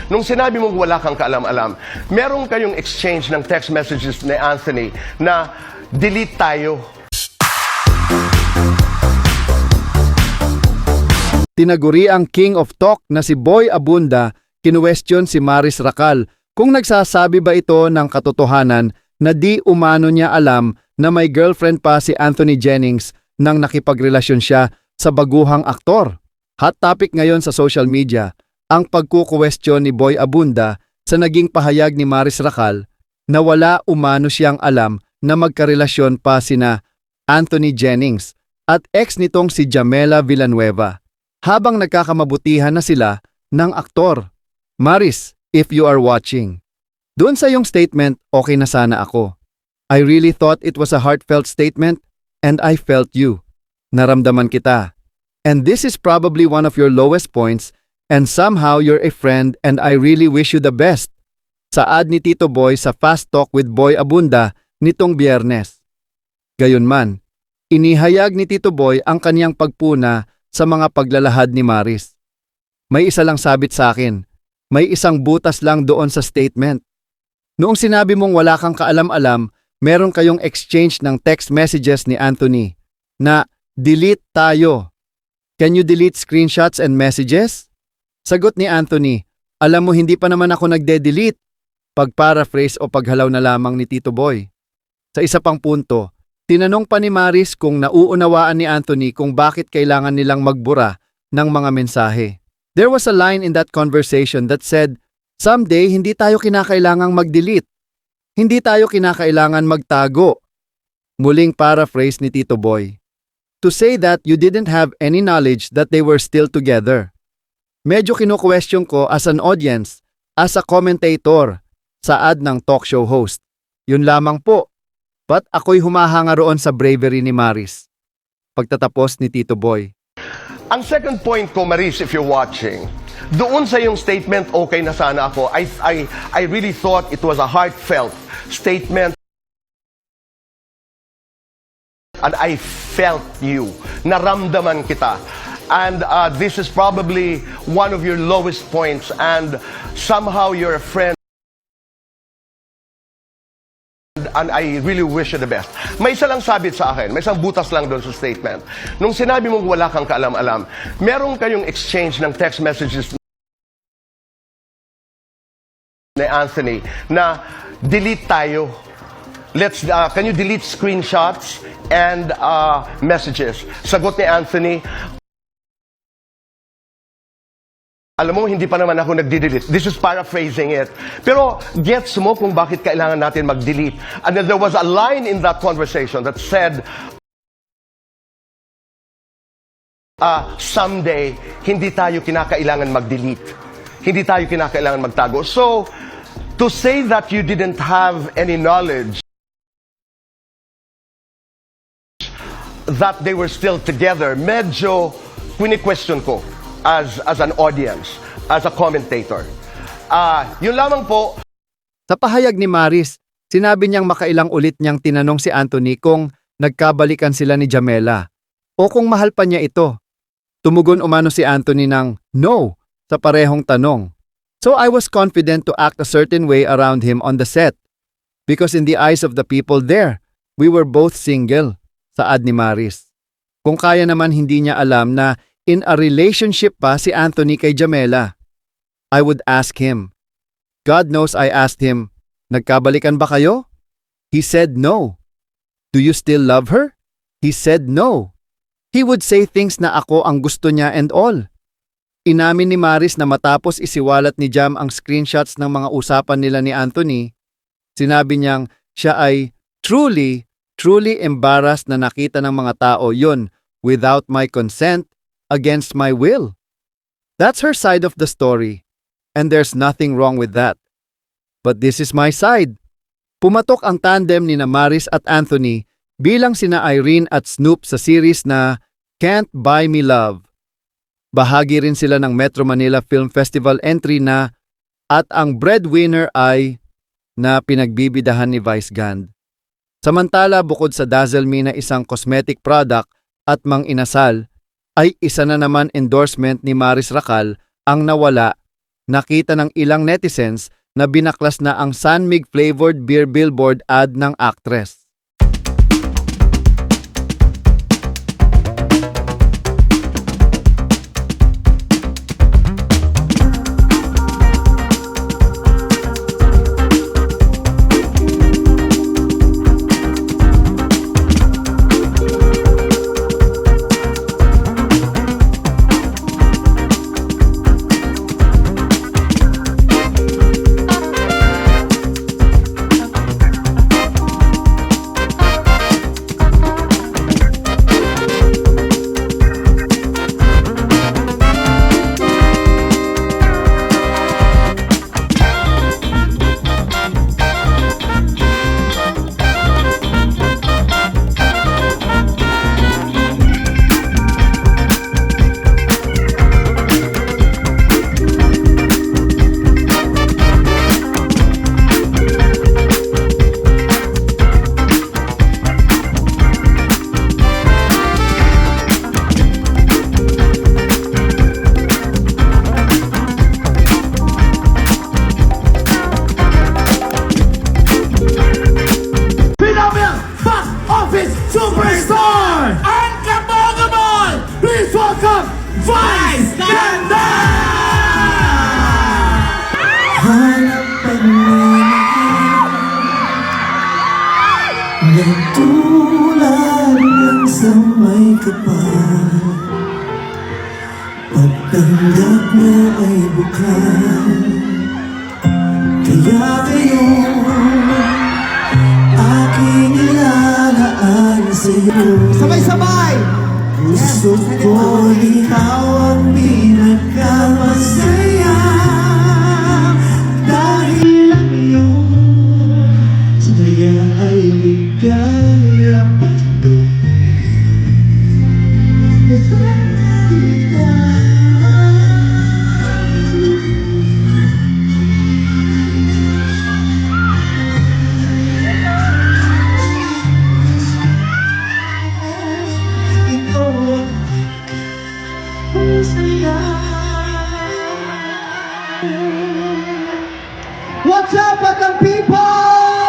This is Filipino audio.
Nung sinabi mong wala kang kaalam-alam, meron kayong exchange ng text messages ni Anthony na delete tayo. Tinaguri ang King of Talk na si Boy Abunda, kinuwestiyon si Maris Racal kung nagsasabi ba ito ng katotohanan na di umano niya alam na may girlfriend pa si Anthony Jennings nang nakipagrelasyon siya sa baguhang aktor. Hot topic ngayon sa social media ang pagkukuwestiyon ni Boy Abunda sa naging pahayag ni Maris Racal na wala umano siyang alam na magkarelasyon pa sina Anthony Jennings at ex nitong si Jamela Villanueva habang nagkakamabutihan na sila ng aktor. Maris, if you are watching, doon sa iyong statement, okay na sana ako. I really thought it was a heartfelt statement and I felt you. Naramdaman kita. And this is probably one of your lowest points and somehow you're a friend and I really wish you the best. Saad ni Tito Boy sa Fast Talk with Boy Abunda nitong Biyernes. Gayunman, inihayag ni Tito Boy ang kaniyang pagpuna sa mga paglalahad ni Maris. May isa lang sabit sa akin. May isang butas lang doon sa statement. Noong sinabi mong wala kang kaalam-alam, meron kayong exchange ng text messages ni Anthony na delete tayo. Can you delete screenshots and messages? Sagot ni Anthony, alam mo hindi pa naman ako nagde-delete. Pag-paraphrase o paghalaw na lamang ni Tito Boy. Sa isa pang punto, tinanong pa ni Maris kung nauunawaan ni Anthony kung bakit kailangan nilang magbura ng mga mensahe. There was a line in that conversation that said, someday hindi tayo kinakailangang mag-delete. Hindi tayo kinakailangan magtago. Muling paraphrase ni Tito Boy. To say that you didn't have any knowledge that they were still together. Medyo kinu-question ko as an audience, as a commentator, saad ng talk show host. Yun lamang po. But ako'y humahanga roon sa bravery ni Maris. Pagtatapos ni Tito Boy. Ang second point ko, Maris, if you're watching, doon sa yung statement, okay na sana ako, I really thought it was a heartfelt statement. And I felt you. Naramdaman kita. And this is probably one of your lowest points and somehow you're a friend and I really wish you the best. May isa lang sabit sa akin, may isang butas lang doon sa statement. Nung sinabi mong wala kang kaalam-alam, meron kayong exchange ng text messages ni Anthony na delete tayo. Can you delete screenshots and messages? Sagot ni Anthony, alam mo, hindi pa naman ako nag-delete. This is paraphrasing it. Pero gets mo kung bakit kailangan natin mag-delete. And then there was a line in that conversation that said, someday, hindi tayo kinakailangan mag-delete. Hindi tayo kinakailangan magtago. So, to say that you didn't have any knowledge that they were still together, medyo kwini-question ko as an audience, as a commentator. Yun lamang po. Sa pahayag ni Maris, sinabi niyang makailang ulit niyang tinanong si Anthony kung nagkabalikan sila ni Jamela o kung mahal pa niya ito. Tumugon umano si Anthony ng no sa parehong tanong. So I was confident to act a certain way around him on the set because in the eyes of the people there, we were both single, saad ni Maris. Kung kaya naman hindi niya alam na in a relationship pa si Anthony kay Jamela, I would ask him. God knows I asked him, nagkabalikan ba kayo? He said no. Do you still love her? He said no. He would say things na ako ang gusto niya and all. Inamin ni Maris na matapos isiwalat ni Jam ang screenshots ng mga usapan nila ni Anthony, sinabi niyang siya ay truly embarrassed na nakita ng mga tao yun without my consent, against my will. That's her side of the story, and there's nothing wrong with that. But this is my side. Pumatok ang tandem ni Maris at Anthony bilang sina Irene at Snoop sa series na Can't Buy Me Love. Bahagi rin sila ng Metro Manila Film Festival entry na at ang breadwinner ay na pinagbibidahan ni Vice Gand. Samantala bukod sa Dazzle Me na isang cosmetic product at mang inasal, ay isa na naman endorsement ni Maris Racal ang nawala nakita ng ilang netizens na binaklas na ang San Mig flavored beer billboard ad ng actress. Phenomenal box office superstar and Kabogamon! Please welcome Vice Ganda! Hanap pag-ibig nagtulad ng sa may kapal. Pagtanggap mo ay bukal. Kaya ngayon aking ilalaan sa'yo. Sabay-sabay! Gusto ko ikaw ang pinagkamasaya. Dahil ang iyong saya ay ligaya. What's up, Batang people?